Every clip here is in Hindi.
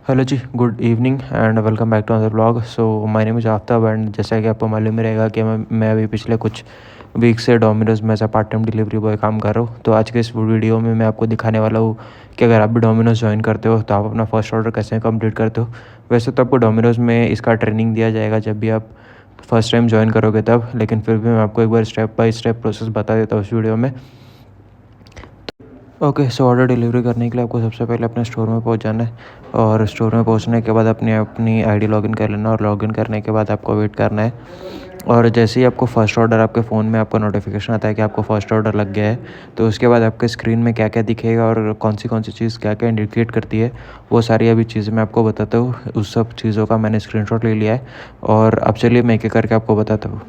हेलो जी, good evening and welcome back to another blog. So my name is Aftab and जैसा कि आपको मालूम ही रहेगा कि मैं अभी पिछले कुछ वीक से डोमिनोज़ में as a part time delivery boy काम कर रहा हूँ। तो आज के इस वीडियो में मैं आपको दिखाने वाला हूँ कि अगर आप भी डोमिनोज़ ज्वाइन करते हो तो आप अपना फर्स्ट ऑर्डर कैसे कंप्लीट करते हो। वैसे तो आपको डोमिनोज़ में इसका ट्रेनिंग दिया जाएगा जब भी आप फर्स्ट टाइम ज्वाइन करोगे तब, लेकिन फिर भी मैं आपको एक बार स्टेप बाय स्टेप प्रोसेस बता देता हूँ इस वीडियो में। ओके, सो ऑर्डर डिलीवरी करने के लिए आपको सबसे पहले अपने स्टोर में पहुंच जाना है और स्टोर में पहुंचने के बाद अपनी आईडी लॉगिन कर लेना और लॉगिन करने के बाद आपको वेट करना है। और जैसे ही आपको फ़र्स्ट ऑर्डर आपके फ़ोन में आपको नोटिफिकेशन आता है कि आपको फ़र्स्ट ऑर्डर लग गया है, तो उसके बाद आपके स्क्रीन में क्या क्या दिखेगा और कौन सी चीज़ क्या क्या इंडिकेट करती है, वो सारी अभी चीज़ें मैं आपको बताता हूँ। उस सब चीज़ों का मैंने स्क्रीनशॉट ले लिया है और अब चलिए मैं एक-एक करके आपको बताता हूँ।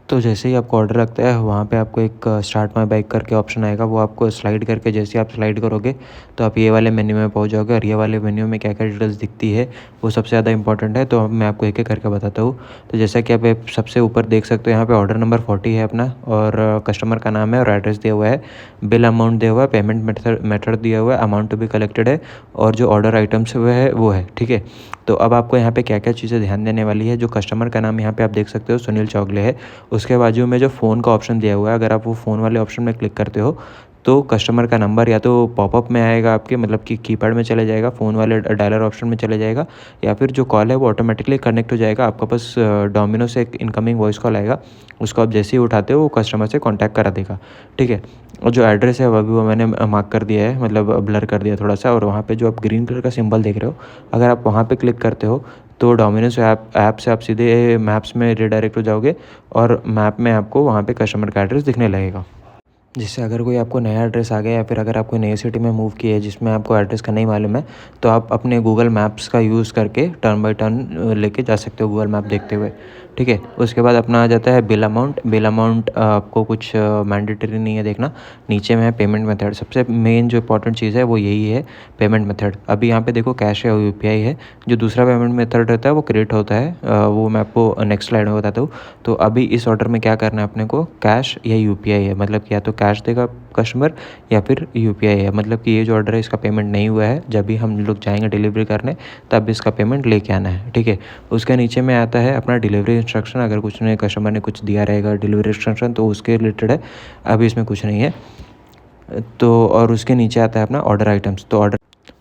तो जैसे ही आपको ऑर्डर लगता है वहाँ पे आपको एक स्टार्ट माय बाइक करके ऑप्शन आएगा, वो आपको स्लाइड करके जैसे ही आप स्लाइड करोगे तो आप ये वाले मेन्यू में पहुँच जाओगे और ये वाले मेन्यू में क्या क्या डिटेल्स दिखती है वो सबसे ज़्यादा इंपॉर्टेंट है। तो अब मैं आपको एक एक करके बताता हूँ। तो जैसा कि आप सबसे ऊपर देख सकते हो, यहाँ पे ऑर्डर नंबर 40 है अपना और कस्टमर का नाम है और एड्रेस दिया हुआ है, बिल अमाउंट दिया हुआ है, पेमेंट मेथड दिया हुआ है, अमाउंट टू बी कलेक्टेड है और जो ऑर्डर आइटम्स हुए है वो है। ठीक है, तो अब आपको यहाँ पे क्या क्या चीज़ें ध्यान देने वाली है। जो कस्टमर का नाम यहाँ पे आप देख सकते हो सुनील चौगले है, उसके बाजू में जो फ़ोन का ऑप्शन दिया हुआ है, अगर आप वो फ़ोन वाले ऑप्शन में क्लिक करते हो तो कस्टमर का नंबर या तो पॉपअप में आएगा आपके, मतलब कि कीपैड में चले जाएगा, फ़ोन वाले डायलर ऑप्शन में चले जाएगा, या फिर जो कॉल है वो ऑटोमेटिकली कनेक्ट हो जाएगा आपका पास। डोमिनो से एक इनकमिंग वॉइस कॉल आएगा, उसको आप जैसे ही उठाते हो वो कस्टमर से कॉन्टैक्ट करा देगा। ठीक है, और जो एड्रेस है वो मैंने मार्क कर दिया है, मतलब ब्लर कर दिया थोड़ा सा। और वहाँ पे जो आप ग्रीन कलर का सिंबल देख रहे हो, अगर आप वहाँ पे क्लिक करते हो तो डोमिनोज़ ऐप से आप सीधे मैप्स में रिडायरेक्ट हो जाओगे और मैप में आपको वहाँ पे कस्टमर का एड्रेस दिखने लगेगा। जिससे अगर कोई आपको नया एड्रेस आ गया या फिर अगर आप कोई नई सिटी में मूव किए है जिसमें आपको एड्रेस का नहीं मालूम है, तो आप अपने गूगल मैप्स का यूज़ करके टर्न बाय टर्न लेके जा सकते हो गूगल मैप देखते हुए। ठीक है, उसके बाद अपना आ जाता है बिल अमाउंट। बिल अमाउंट आपको कुछ मैंडेटरी नहीं है देखना, नीचे में है पेमेंट मेथड। सबसे मेन जो इंपॉर्टेंट चीज़ है वो यही है, पेमेंट मेथड। अभी यहाँ पे देखो कैश है और यूपीआई है। जो दूसरा पेमेंट मेथड रहता है वो क्रेडिट होता है, वो मैं आपको नेक्स्ट स्लाइड में बताता हूँ। तो अभी इस ऑर्डर में क्या करना है अपने को, कैश या यूपीआई है, मतलब कि या तो कैश देगा कस्टमर या फिर यूपीआई है। मतलब कि ये जो ऑर्डर है इसका पेमेंट नहीं हुआ है, जब भी हम लोग जाएंगे डिलीवरी करने तब इसका पेमेंट लेके आना है। ठीक है, उसके नीचे में आता है अपना डिलीवरी इंस्ट्रक्शन। अगर कुछ ने कस्टमर ने कुछ दिया रहेगा डिलीवरी इंस्ट्रक्शन तो उसके रिलेटेड है, अभी इसमें कुछ नहीं है। तो और उसके नीचे आता है अपना ऑर्डर आइटम्स। तो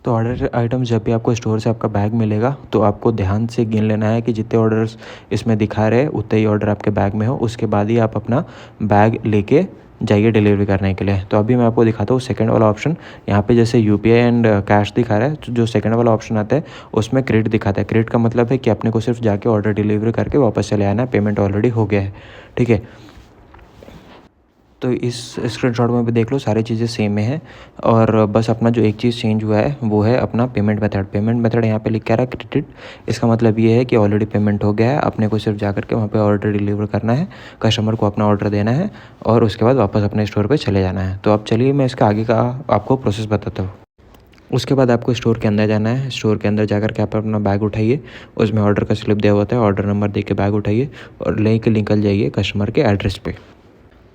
ऑर्डर आइटम्स जब भी आपको स्टोर से आपका बैग मिलेगा तो आपको ध्यान से गिन लेना है कि जितने ऑर्डर्स इसमें दिखा रहे हैं उतने ही ऑर्डर आपके बैग में हो, उसके बाद ही आप अपना बैग लेके जाइए डिलीवरी करने के लिए। तो अभी मैं आपको दिखाता हूँ सेकंड वाला ऑप्शन। यहाँ पे जैसे यूपीआई एंड कैश दिखा रहा है, तो जो सेकंड वाला ऑप्शन आता है उसमें क्रेडिट दिखाता है। क्रेडिट का मतलब है कि अपने को सिर्फ जाके ऑर्डर डिलीवरी करके वापस चले आना है, पेमेंट ऑलरेडी हो गया है। ठीक है, तो इस स्क्रीनशॉट में भी देख लो सारी चीज़ें सेम में है और बस अपना जो एक चीज़ चेंज हुआ है वो है अपना पेमेंट मेथड। पेमेंट मेथड यहाँ पे लिख के आ रहा है क्रेडिट। इसका मतलब ये है कि ऑलरेडी पेमेंट हो गया है, अपने को सिर्फ जा करके वहाँ पे ऑर्डर डिलीवर करना है, कस्टमर को अपना ऑर्डर देना है और उसके बाद वापस अपने स्टोर पर चले जाना है। तो अब चलिए मैं इसका आगे का आपको प्रोसेस बताता हूँ। उसके बाद आपको स्टोर के अंदर जाना है। स्टोर के अंदर जाकर के आप अपना बैग उठाइए, उसमें ऑर्डर का स्लिप दिया होता है, ऑर्डर नंबर दे के बैग उठाइए और लेके निकल जाइए कस्टमर के एड्रेस पे।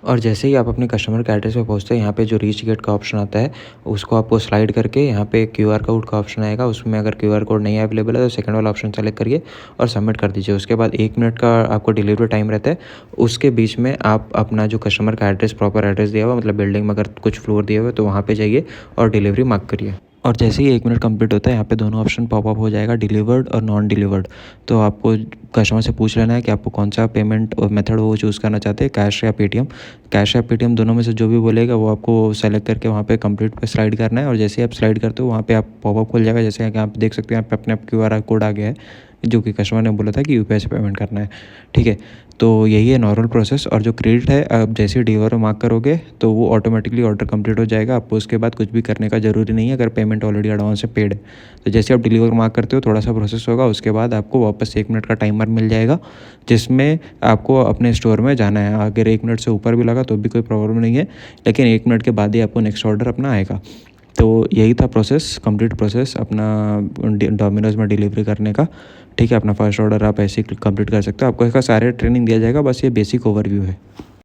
और जैसे ही आप अपने कस्टमर के एड्रेस पे पहुँचते हैं, यहाँ पे जो रीच गेट का ऑप्शन आता है उसको आपको स्लाइड करके यहाँ पे क्यूआर कोड का ऑप्शन आएगा। उसमें अगर क्यूआर कोड नहीं अवेलेबल है तो सेकंड वाला ऑप्शन सेलेक्ट करिए और सबमिट कर दीजिए। उसके बाद 1 मिनट का आपको डिलीवरी टाइम रहता है, उसके बीच में आप अपना जो कस्टमर का एड्रेस, प्रॉपर एड्रेस दिया हुआ, मतलब बिल्डिंग में अगर कुछ फ्लोर दिए हुए तो वहाँ पर जाइए और डिलीवरी मार्क करिए। और जैसे ही 1 मिनट कंप्लीट होता है यहाँ पे दोनों ऑप्शन पॉपअप हो जाएगा, डिलीवर्ड और नॉन डिलीवर्ड। तो आपको कस्टमर से पूछ लेना है कि आपको कौन सा पेमेंट मेथड वो चूज़ करना चाहते हैं, कैश या पेटीएम। कैश या पेटीएम दोनों में से जो भी बोलेगा वो आपको सेलेक्ट करके वहाँ पे कंप्लीट पे स्लाइड करना है। और जैसे ही आप स्लाइड करते हो वहाँ पे आप पॉपअप खुल जाएगा, जैसे कि आप देख सकते हैं यहाँ पे अपने आप क्यूआर कोड आ गया है जो कि कस्टमर ने बोला था कि यूपीआई से पेमेंट करना है। ठीक है, तो यही है नॉर्मल प्रोसेस। और जो क्रेडिट है, आप जैसे ही डिलीवर मार्क करोगे तो वो ऑटोमेटिकली ऑर्डर कंप्लीट हो जाएगा, आपको उसके बाद कुछ भी करने का ज़रूरी नहीं है अगर पेमेंट ऑलरेडी एडवांस से पेड है। तो जैसे आप डिलीवर मार्क करते हो थोड़ा सा प्रोसेस होगा, उसके बाद आपको वापस 1 मिनट का टाइमर मिल जाएगा जिसमें आपको अपने स्टोर में जाना है। अगर 1 मिनट से ऊपर भी लगा तो भी कोई प्रॉब्लम नहीं है, लेकिन 1 मिनट के बाद ही आपको नेक्स्ट ऑर्डर अपना आएगा। तो यही था प्रोसेस, कंप्लीट प्रोसेस अपना डोमिनोज़ में डिलीवरी करने का। ठीक है, अपना फर्स्ट ऑर्डर आप ऐसे ही कंप्लीट कर सकते हो। आपको इसका सारे ट्रेनिंग दिया जाएगा, बस ये बेसिक ओवरव्यू है।